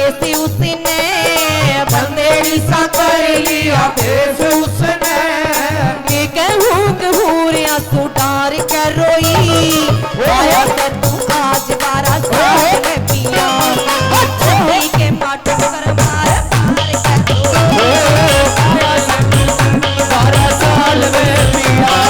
Face उसने बंदेरी सा कर लिया फेस उसने कहूँ आंसू डार कर रोई आया से तू आज बारा साल में पिया छठी के माटो कर मार कर आया से तू 12 साल में पिया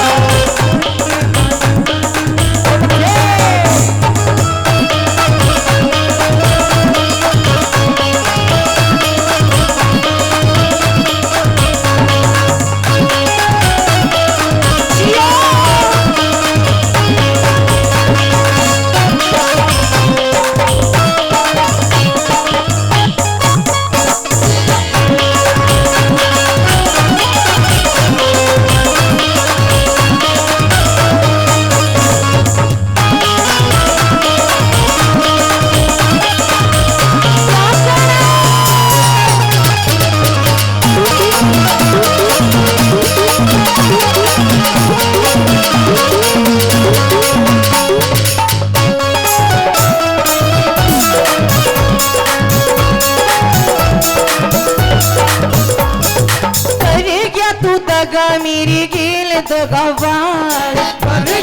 मेरी गेल दगावार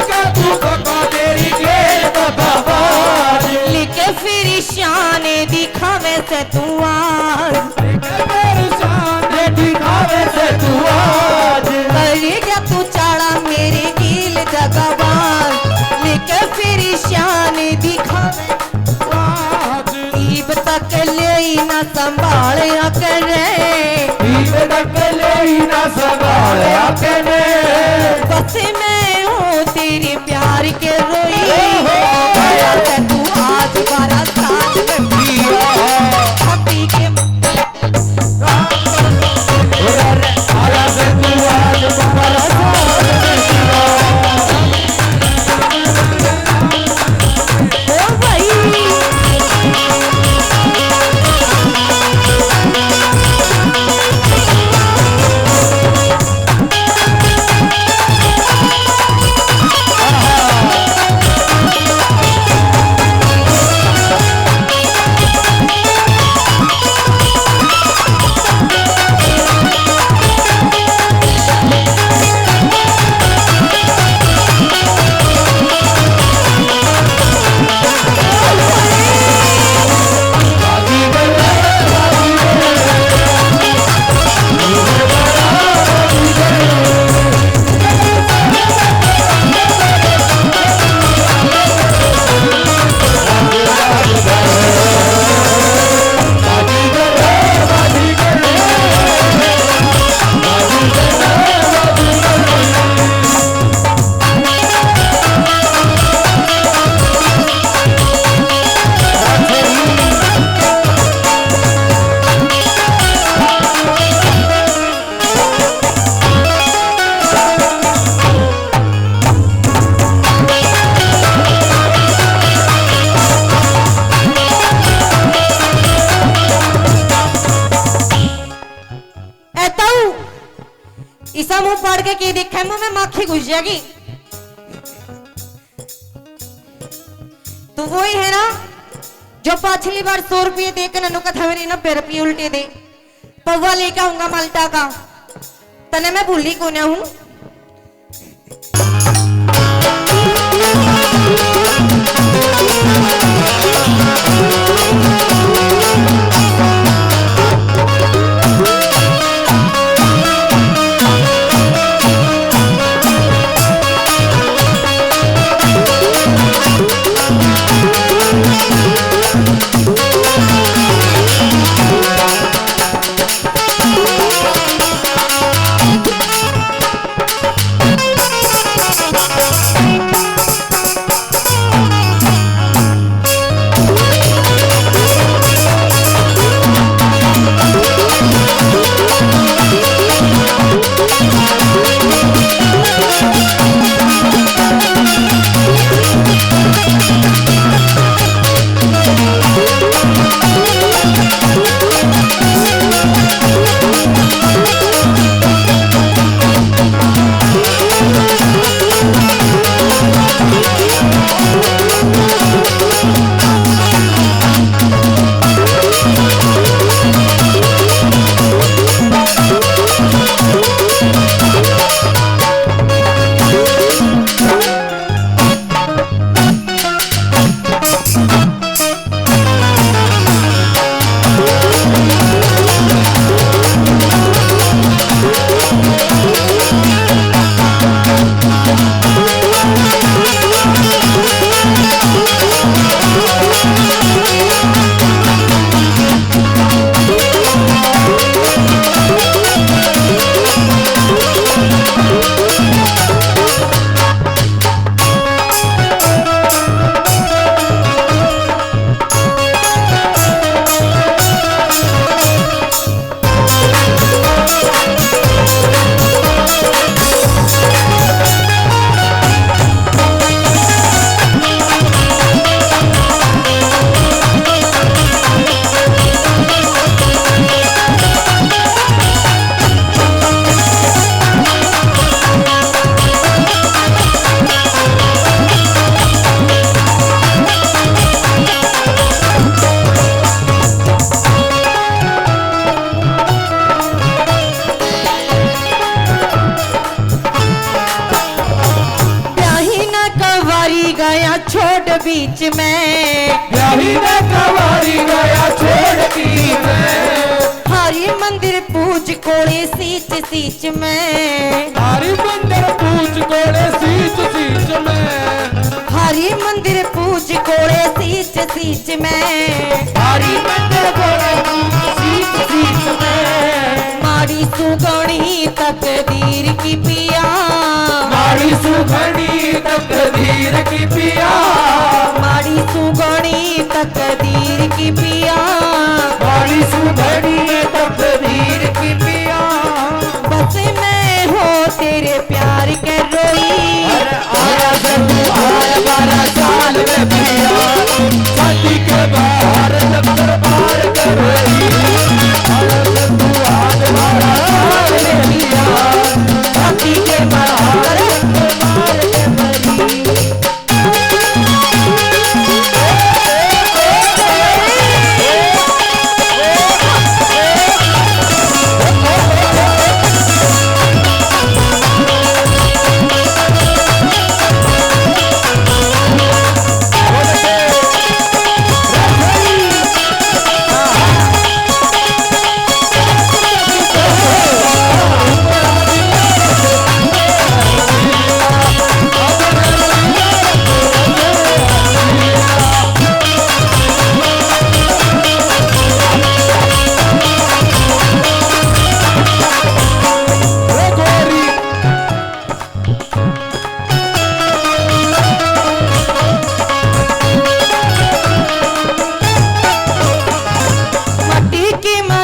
का तू दगा तेरी गेल दगावार लिखे फिर शान दिखावे से तू आज मेरी शान दिखावे से तू आज करे क्या तू चाड़ा मेरी गेल दगावार लिखे फिर शान दिखावे आज ईब तक ले ना संभाल करे ईब तक ले ना संभाल अपने बस मैं हूँ तेरे प्यार के रोई आया से तू आज 12 साल में पिया छठी के आया से तू आज 12 साल में पिया ओ भाई ईसा मुंह फाड़ के की दिखे मुंह में माखी घुस जाएगी। तो वही है ना जो पिछली बार 100 रुपये देकर ननु का मेरी 90 रुपये उल्टे दे पौवा लेकर आऊंगा माल्टा का तने मैं भूली को ना हूं। बीच में, ब्याही में कवारी गया छोड़ दी मैं, हरि मंदिर पूज कोड़े सींच सींच में, हरि मंदिर पूज कोड़े सींच सींच में, हरि मंदिर पूज कोड़े सींच सींच में, हरि मंदिर कोड़े सींच सींच में, मारी सुगणी तकदीर की पिया, मारी सुगणी तकदीर की पिया, मारी सुगणी तकदीर की पिया, मारी सुगणी तकदीर की पिया, बस मैं हो तेरे प्यार के रोई, अरे आया से तू आया 12 साल में पिया, शादी के बाहर दरबार कर रही, आया से तू आज 12 साल में पिया, शादी के बाहर दरबार कर रही।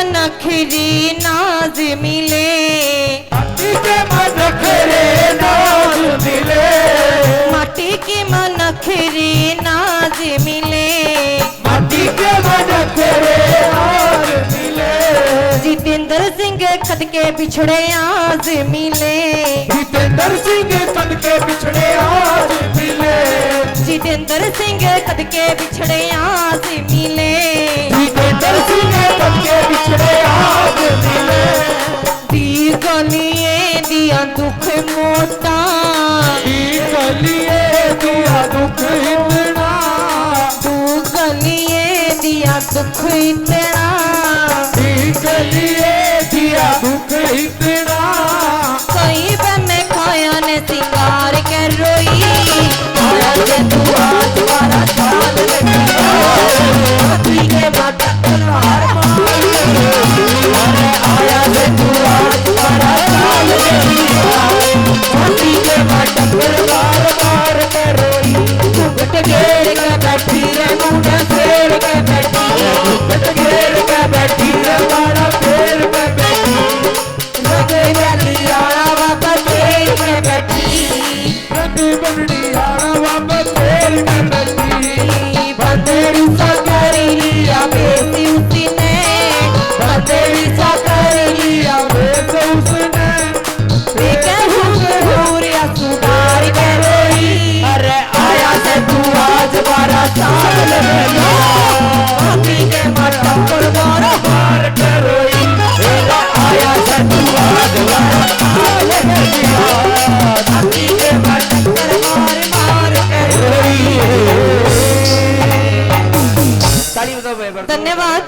नखरी नाज मिले, माटी के मनखरे नाज मिले, माटी की मनखरी नाज मिले, माटी के मनखरे नाज मिले, जितेंद्र सिंह खद के बिछड़े आज मिले, जितेंद्र सिंह कद के बिछड़े आज मिले, जितेंद्र सिंह कद के बिछड़े आज मिले, जितेंद्र सिंह कद के बिछड़े आज मिले, दी गलिए दिया दुख मोटा, गलिए दिया दुख इतना, तू गलिए दिया दुख इतना, गलिए दिया दुख इतना, कई बन खाया ने सिंगार के रोई, आया से तू आज 12 साल में पिया, शादी के बाद तलवार मार, अरे आया से तू आज 12 साल में पिया, शादी के बाद दरबार मार के रोई, घुट घेर के बैठी रे मुंडा फेर के बैठी, घुट घेर के बैठी रे मारा फेर पे बैठी, लगे वाली आड़ा वापस फेर के बैठी, रति बननी आना वापस फेर पे बैठी, बंदेरी सा कर लिया बेटी उसने, बंदेरी सा कर लिया बेच उसने, बेके हुरिया सुधार के रोई, अरे आया से तू आज 12 साल में पिया, शादी के बाद तलवार मार के रोई, अरे आया से तू आज 12 साल में पिया, शादी के बाद तलवार मार के रोई। ताली बजाओ भाई, धन्यवाद।